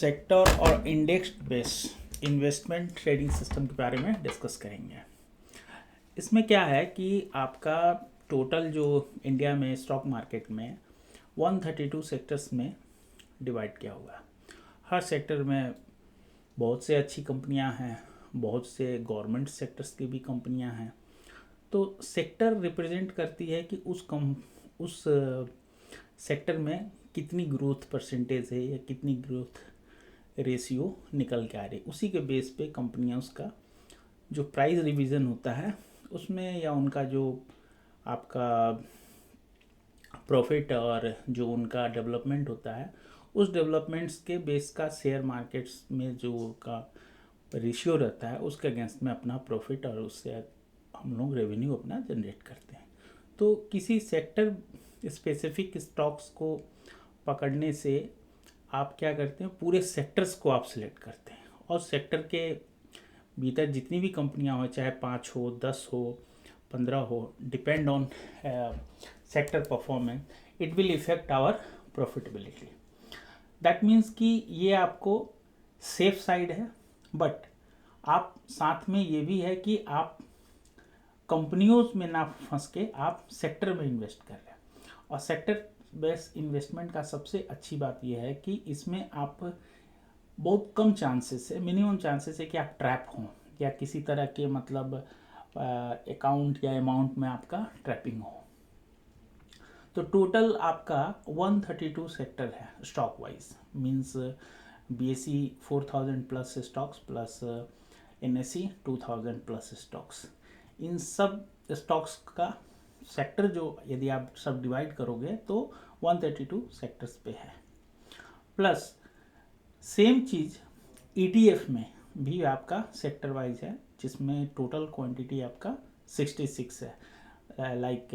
Sector और index based investment trading system के बारे में डिस्कस करेंगे। इसमें क्या है कि आपका टोटल जो इंडिया में स्टॉक मार्केट में 132 सेक्टर्स में डिवाइड किया हुआ है। हर सेक्टर में बहुत से अच्छी कंपनियां हैं, बहुत से गवर्नमेंट सेक्टर्स की भी कंपनियां हैं। तो सेक्टर रिप्रेजेंट करती है कि उस सेक्टर में कितनी ग्रोथ परसेंटेज है या कितनी ग्रोथ रेशियो निकल के आ रही। उसी के बेस पे कंपनियां उसका जो प्राइस रिवीजन होता है उसमें या उनका जो आपका प्रॉफिट और जो उनका डेवलपमेंट होता है उस डेवलपमेंट्स के बेस का शेयर मार्केट्स में जो का रेशियो रहता है उसके अगेंस्ट में अपना प्रॉफिट और उससे हम लोग रेवेन्यू अपना जनरेट करते हैं। तो किसी सेक्टर स्पेसिफिक स्टॉक्स को पकड़ने से आप क्या करते हैं, पूरे सेक्टर्स को आप सिलेक्ट करते हैं और सेक्टर के भीतर जितनी भी कंपनियां हो, चाहे 5 हो, 10 हो, 15 हो, depend on sector performance, it will effect our profitability. That means कि ये आपको सेफ साइड है, बट आप साथ में ये भी है कि आप कंपनियों में ना फंस के आप सेक्टर में इन्वेस्ट कर रहे हैं। और सेक्टर बेस्ड इन्वेस्टमेंट का सबसे अच्छी बात यह है कि इसमें आप बहुत कम चांसेस है, मिनिमम चांसेस है कि आप ट्रैप हों या किसी तरह के मतलब अकाउंट या अमाउंट में आपका ट्रैपिंग हो। तो टोटल आपका 132 सेक्टर है stock wise, means BSE 4000 plus stocks plus NSE 2000 plus stocks. इन सब स्टॉक्स का सेक्टर जो यदि आप सब डिवाइड करोगे तो 132 सेक्टर्स पे है। प्लस सेम चीज़ ETF में भी आपका सेक्टर वाइज है, जिसमें टोटल क्वांटिटी आपका 66 है। Like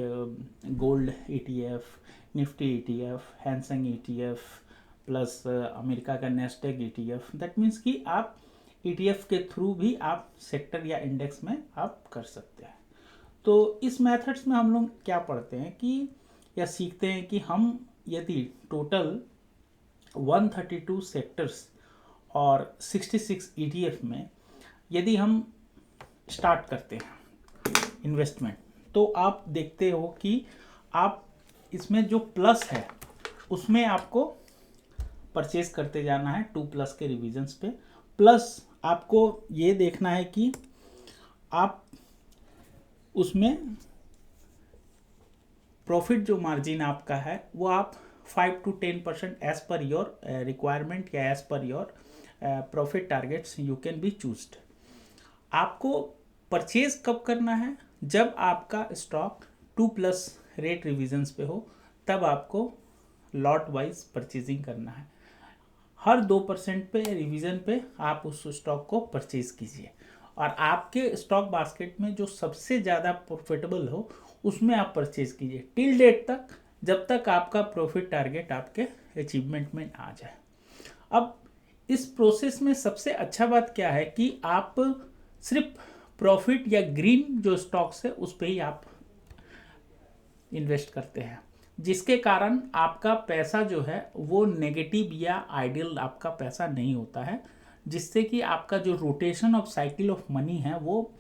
gold ETF, Nifty ETF, हैंसंग ETF plus America का नेस्डेक ETF। दैट मीन्स कि आप ETF के थ्रू भी आप सेक्टर या इंडेक्स में आप कर सकते हैं। तो इस मेथड्स में हम लोग क्या पढ़ते हैं कि या सीखते हैं कि हम यदि टोटल 132 सेक्टर्स और 66 ETF में यदि हम स्टार्ट करते हैं इन्वेस्टमेंट, तो आप देखते हो कि आप इसमें जो प्लस है उसमें आपको परचेज करते जाना है 2+ के रिवीजन्स पे। प्लस आपको ये देखना है कि आप उसमें प्रॉफिट जो मार्जिन आपका है वो आप 5 to 10% as per your requirement या as per your profit targets you can be chosen. आपको परचेज कब करना है? जब आपका स्टॉक 2+ रेट रिविजन्स पे हो, तब आपको लॉट वाइज परचेजिंग करना है। हर 2% पे रिवीजन पे आप उस स्टॉक को परचेज कीजिए और आपके स्टॉक बास्केट में जो सबसे ज़्यादा प्रॉफिटेबल हो उसमें आप परचेज कीजिए टिल डेट तक, जब तक आपका प्रॉफिट टारगेट आपके अचीवमेंट में आ जाए। अब इस प्रोसेस में सबसे अच्छा बात क्या है कि आप सिर्फ प्रॉफिट या ग्रीन जो स्टॉक्स है उस पर ही आप इन्वेस्ट करते हैं, जिसके कारण आपका पैसा जो है वो नेगेटिव या आइडियल आपका पैसा नहीं होता है, जिससे कि आपका जो rotation of cycle of money है वो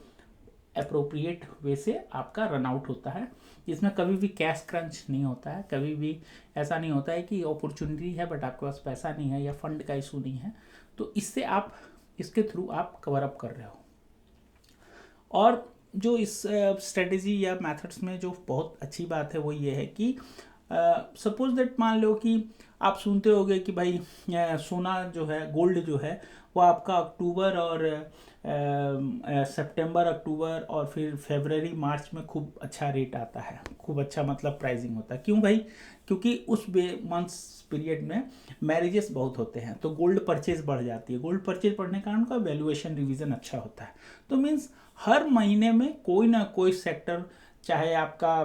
अप्रोप्रिएट वे से आपका रन आउट होता है, जिसमें कभी भी कैश क्रंच नहीं होता है। कभी भी ऐसा नहीं होता है कि अपॉर्चुनिटी है बट आपके पास पैसा नहीं है या फंड का इशू नहीं है। तो इससे आप इसके थ्रू आप कवर अप कर रहे हो। और जो इस स्ट्रेटेजी या मेथड्स में जो बहुत अच्छी बात है वो ये है कि सपोज दैट मान लो कि आप सुनते होगे कि भाई सोना जो है, गोल्ड जो है वो आपका अक्टूबर और सितंबर अक्टूबर और फिर फरवरी मार्च में खूब अच्छा रेट आता है, खूब अच्छा मतलब प्राइसिंग होता है। क्यों भाई? क्योंकि उस मंथ्स पीरियड में मैरिजेस बहुत होते हैं, तो गोल्ड परचेज बढ़ जाती है। गोल्ड परचेज बढ़ने के कारण उनका वैल्यूएशन रिवीजन अच्छा होता है। तो मीन्स हर महीने में कोई ना कोई सेक्टर, चाहे आपका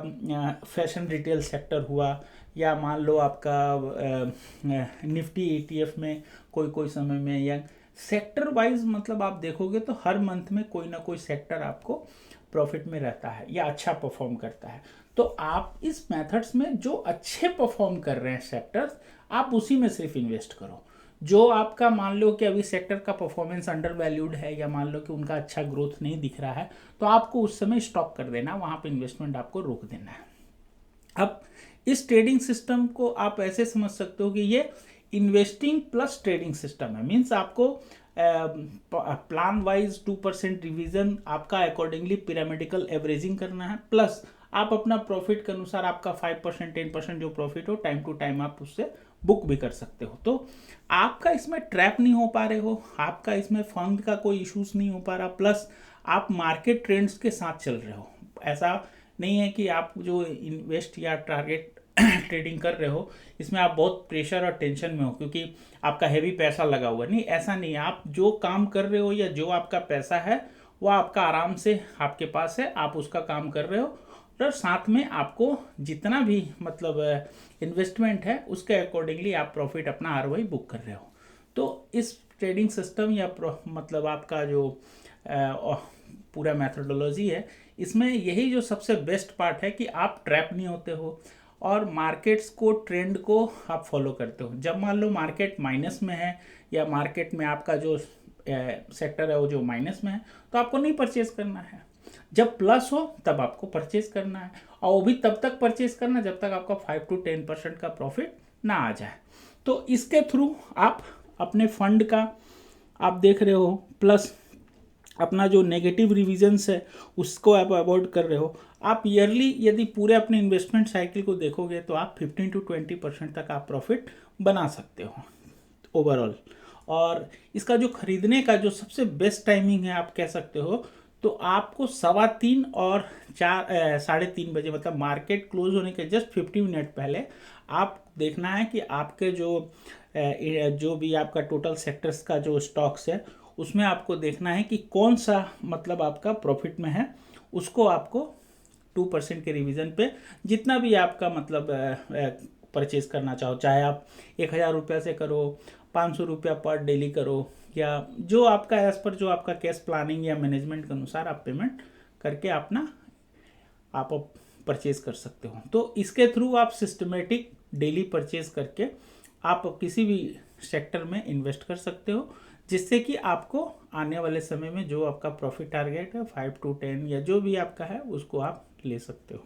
फैशन रिटेल सेक्टर हुआ या मान लो आपका निफ्टी ETF में कोई समय में, या सेक्टर वाइज मतलब आप देखोगे तो हर मंथ में कोई ना कोई सेक्टर आपको प्रॉफिट में रहता है या अच्छा परफॉर्म करता है। तो आप इस मेथड्स में जो अच्छे परफॉर्म कर रहे हैं सेक्टर्स, आप उसी में सिर्फ इन्वेस्ट करो। जो आपका मान लो कि अभी सेक्टर का परफॉर्मेंस अंडर वैल्यूड है या मान लो कि उनका अच्छा ग्रोथ नहीं दिख रहा है, तो आपको उस समय स्टॉप कर देना, वहाँ पे इन्वेस्टमेंट आपको रोक देना है। अब इस ट्रेडिंग सिस्टम को आप ऐसे समझ सकते हो कि ये इन्वेस्टिंग प्लस ट्रेडिंग सिस्टम है। मीन्स आपको प्लान वाइज 2% रिवीजन आपका अकॉर्डिंगली पिरामिडिकल एवरेजिंग करना है, प्लस आप अपना प्रॉफिट के अनुसार आपका 5% 10% जो प्रॉफिट हो टाइम टू टाइम आप उससे बुक भी कर सकते हो। तो आपका इसमें ट्रैप नहीं हो पा रहे हो, आपका इसमें फंड का कोई इश्यूज नहीं हो पा रहा, प्लस आप मार्केट ट्रेंड्स के साथ चल रहे हो। ऐसा नहीं है कि आप जो इन्वेस्ट या टारगेट ट्रेडिंग कर रहे हो इसमें आप बहुत प्रेशर और टेंशन में हो क्योंकि आपका हैवी पैसा लगा हुआ है। नहीं, ऐसा नहीं है। आप जो काम कर रहे हो या जो आपका पैसा है वो आपका आराम से आपके पास है, आप उसका काम कर रहे हो, और साथ में आपको जितना भी मतलब इन्वेस्टमेंट है उसके अकॉर्डिंगली आप प्रॉफिट अपना आरओआई बुक कर रहे हो। तो इस ट्रेडिंग सिस्टम या मतलब आपका जो पूरा मैथडोलॉजी है, इसमें यही जो सबसे बेस्ट पार्ट है कि आप ट्रैप नहीं होते हो और मार्केट्स को ट्रेंड को आप फॉलो करते हो। जब मान लो मार्केट माइनस में है या मार्केट में आपका जो सेक्टर है वो जो माइनस में है, तो आपको नहीं परचेज करना है। जब प्लस हो तब आपको परचेज करना है, और वो भी तब तक परचेज करना जब तक आपका 5 to 10% का प्रॉफिट ना आ जाए। तो इसके थ्रू आप अपने फंड का आप देख रहे हो, प्लस अपना जो नेगेटिव रिविजन्स है उसको आप अवॉइड कर रहे हो। आप ईयरली यदि पूरे अपने इन्वेस्टमेंट साइकिल को देखोगे तो आप 15 to 20% तक आप प्रॉफिट बना सकते हो ओवरऑल। और इसका जो खरीदने का जो सबसे बेस्ट टाइमिंग है आप कह सकते हो, तो आपको 3:15 और 3:30 बजे, मतलब मार्केट क्लोज होने के जस्ट 50 मिनट पहले आप देखना है कि आपके जो भी आपका टोटल सेक्टर्स का जो स्टॉक्स है उसमें आपको देखना है कि कौन सा मतलब आपका प्रॉफिट में है। उसको आपको 2% के रिवीजन पे जितना भी आपका मतलब परचेज करना चाहो, चाहे आप 1000 रुपये से करो, 500 रुपया पर डेली करो, या जो आपका एज पर जो आपका कैश प्लानिंग या मैनेजमेंट के अनुसार आप पेमेंट करके अपना आप परचेज कर सकते हो। तो इसके थ्रू आप सिस्टमेटिक डेली परचेज करके आप किसी भी सेक्टर में इन्वेस्ट कर सकते हो, जिससे कि आपको आने वाले समय में जो आपका प्रॉफिट टारगेट है 5 to 10 या जो भी आपका है उसको आप ले सकते हो।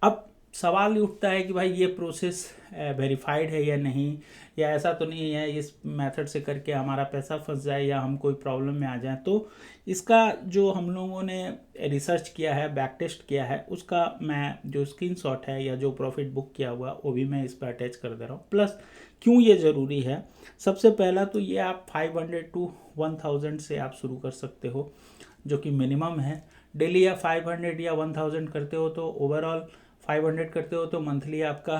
अब सवाल उठता है कि भाई ये प्रोसेस वेरीफाइड है या नहीं, या ऐसा तो नहीं है इस मेथड से करके हमारा पैसा फंस जाए या हम कोई प्रॉब्लम में आ जाए। तो इसका जो हम लोगों ने रिसर्च किया है, बैक टेस्ट किया है, उसका मैं जो स्क्रीनशॉट है या जो प्रॉफिट बुक किया हुआ वो भी मैं इस पर अटैच कर दे रहा हूँ। प्लस क्यों ये ज़रूरी है, सबसे पहला तो ये आप 500 to 1000 से आप शुरू कर सकते हो जो कि मिनिमम है। डेली या 500 या 1000 करते हो तो ओवरऑल 500 करते हो तो मंथली आपका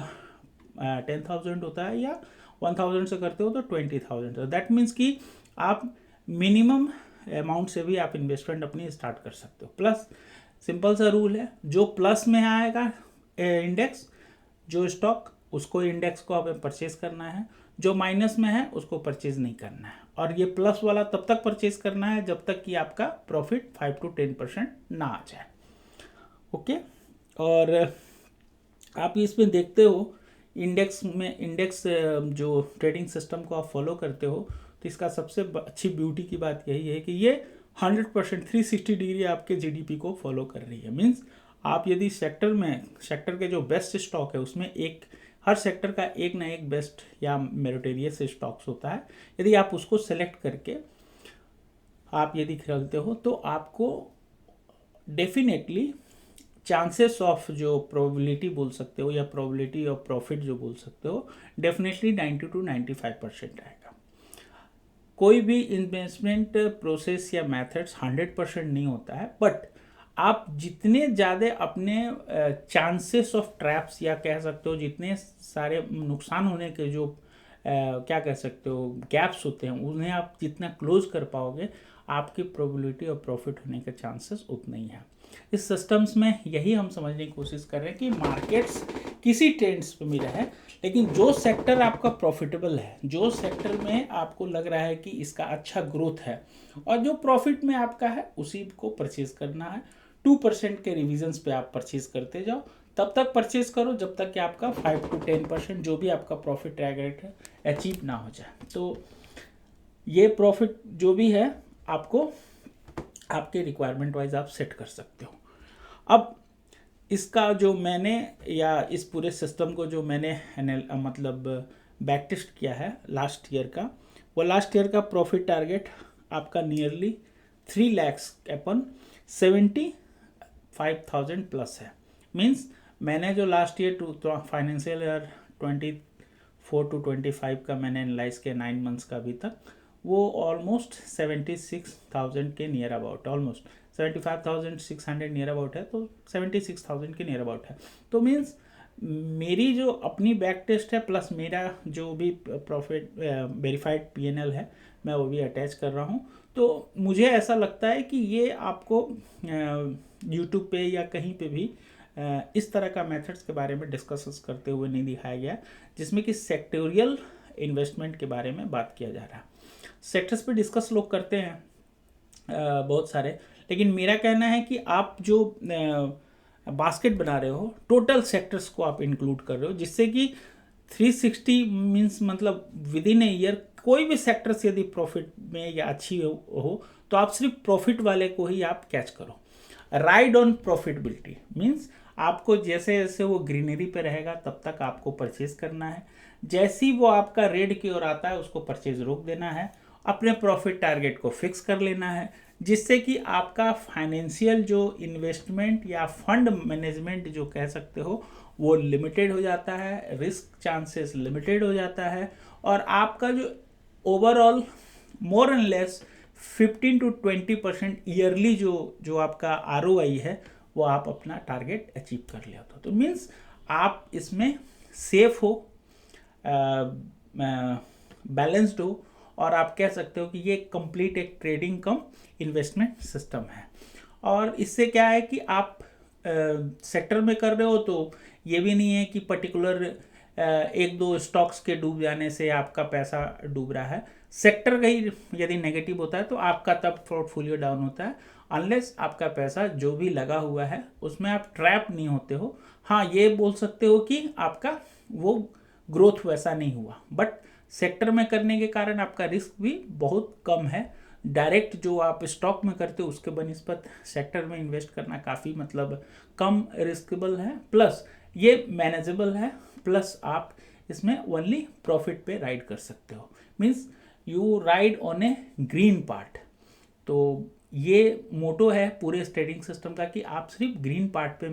10,000 होता है, या 1000 से करते हो तो 20,000। दैट मीन्स कि आप मिनिमम अमाउंट से भी आप इन्वेस्टमेंट अपनी स्टार्ट कर सकते हो। प्लस सिंपल सा रूल है, जो प्लस में आएगा इंडेक्स जो स्टॉक, उसको इंडेक्स को हमें परचेज करना है, जो माइनस में है उसको परचेज नहीं करना है। और ये प्लस वाला तब तक परचेज करना है जब तक कि आपका प्रॉफिट 5 to 10% ना आ जाए। ओके, और आप इसमें देखते हो इंडेक्स जो ट्रेडिंग सिस्टम को आप फॉलो करते हो, तो इसका सबसे अच्छी ब्यूटी की बात यही है कि ये 100% 360 डिग्री आपके जीडीपी को फॉलो कर रही है। मीन्स आप यदि सेक्टर के जो बेस्ट स्टॉक है उसमें हर सेक्टर का एक ना एक बेस्ट या मेरिटोरियस स्टॉक्स होता है, यदि आप उसको सेलेक्ट करके आप यदि खरीदते हो तो आपको डेफिनेटली चांसेस ऑफ जो प्रोबेबिलिटी बोल सकते हो या प्रोबेबिलिटी ऑफ प्रॉफिट जो बोल सकते हो, डेफिनेटली 90 to 95% आएगा। कोई भी इन्वेस्टमेंट प्रोसेस या मेथड्स 100% नहीं होता है, बट आप जितने ज़्यादा अपने चांसेस ऑफ ट्रैप्स या कह सकते हो जितने सारे नुकसान होने के जो क्या कह सकते हो गैप्स होते हैं, उन्हें आप जितना क्लोज कर पाओगे आपकी प्रोबेबिलिटी और प्रॉफिट होने के चांसेस उतने ही हैं। इस सिस्टम्स में यही हम समझने की कोशिश कर रहे हैं कि मार्केट्स किसी ट्रेंड्स पे मिला है, लेकिन जो सेक्टर आपका प्रॉफिटेबल है, जो सेक्टर में आपको लग रहा है कि इसका अच्छा ग्रोथ है और जो प्रॉफिट में आपका है, उसी को परचेज करना है। 2% के रिविजन्स पे आप परचेज करते जाओ तब तक परचेज करो जब तक कि आपका 5 to 10% जो भी आपका प्रॉफिट टारगेट है अचीव ना हो जाए। तो ये प्रॉफिट जो भी है आपको आपके रिक्वायरमेंट वाइज आप सेट कर सकते हो। अब इसका जो मैंने या इस पूरे सिस्टम को जो मैंने मतलब बैक टेस्ट किया है लास्ट ईयर का, वो लास्ट ईयर का प्रॉफिट टारगेट आपका नियरली 3 lakhs अपन 75,000 प्लस है। मीन्स मैंने जो last year financial year 24 to 25 का मैंने एनालाइज किया 9 months का अभी तक, वो ऑलमोस्ट 76,000 के near about, almost 75,600 near about है, तो 76,000 के नियर अबाउट है। तो मीन्स मेरी जो अपनी बैक टेस्ट है प्लस मेरा जो भी प्रॉफिट वेरीफाइड पीएनएल है मैं वो भी अटैच कर रहा हूँ। तो मुझे ऐसा लगता है कि ये आपको यूट्यूब पे या कहीं पे भी इस तरह का मेथड्स के बारे में डिस्कस करते हुए नहीं दिखाया गया, जिसमें कि सेक्टोरियल इन्वेस्टमेंट के बारे में बात किया जा रहा है। सेक्टर्स पे डिस्कस लोग करते हैं बहुत सारे, लेकिन मेरा कहना है कि आप जो बास्केट बना रहे हो टोटल सेक्टर्स को आप इंक्लूड कर रहे हो, जिससे कि 360 मीन्स मतलब विद इन ए ईयर कोई भी सेक्टर्स यदि प्रॉफिट में या अच्छी हो तो आप सिर्फ प्रॉफिट वाले को ही आप कैच करो। राइड ऑन प्रॉफिटेबिलिटी मीन्स आपको जैसे जैसे वो ग्रीनरी पे रहेगा तब तक आपको परचेज करना है, जैसी वो आपका रेड की ओर आता है उसको परचेज रोक देना है, अपने प्रॉफिट टारगेट को फिक्स कर लेना है, जिससे कि आपका फाइनेंशियल जो इन्वेस्टमेंट या फंड मैनेजमेंट जो कह सकते हो वो लिमिटेड हो जाता है, रिस्क चांसेस लिमिटेड हो जाता है, और आपका जो overall more and less 15 to 20% yearly जो आपका ROI है वो आप अपना टारगेट अचीव कर लिया तो मीन्स आप इसमें सेफ हो, बैलेंस्ड हो, और आप कह सकते हो कि ये कंप्लीट एक ट्रेडिंग कम इन्वेस्टमेंट सिस्टम है। और इससे क्या है कि आप सेक्टर में कर रहे हो तो ये भी नहीं है कि पर्टिकुलर एक दो स्टॉक्स के डूब जाने से आपका पैसा डूब रहा है। सेक्टर का ही यदि नेगेटिव होता है तो आपका तब पोर्टफोलियो डाउन होता है, अनलेस आपका पैसा जो भी लगा हुआ है उसमें आप ट्रैप नहीं होते हो। हाँ, ये बोल सकते हो कि आपका वो ग्रोथ वैसा नहीं हुआ, बट सेक्टर में करने के कारण आपका रिस्क भी बहुत कम है। डायरेक्ट जो आप स्टॉक में करते हो उसके बनिस्बत सेक्टर में इन्वेस्ट करना काफ़ी मतलब कम रिस्केबल है, प्लस ये मैनेजेबल है, प्लस आप इसमें ओनली प्रॉफिट पे राइड कर सकते हो, means you ride on A green part. तो ये मोटो है पूरे ट्रेडिंग सिस्टम का कि आप सिर्फ ग्रीन पार्ट पे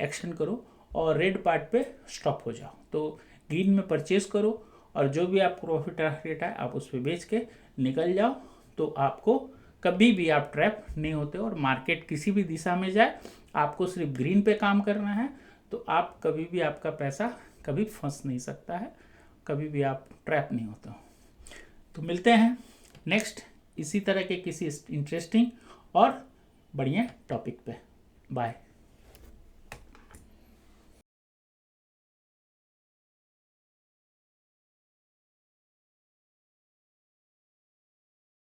एक्शन करो और रेड पार्ट पे स्टॉप हो जाओ। तो ग्रीन में परचेज करो और जो भी आप प्रॉफिट रेट है आप उस पर बेच के निकल जाओ, तो आपको कभी भी आप ट्रैप नहीं होते। और मार्केट किसी भी दिशा में जाए आपको सिर्फ ग्रीन पे काम करना है, तो आप कभी भी आपका पैसा कभी फंस नहीं सकता है, कभी भी आप ट्रैप नहीं होते हो। तो मिलते हैं नेक्स्ट इसी तरह के किसी इंटरेस्टिंग और बढ़िया टॉपिक पे। बाय।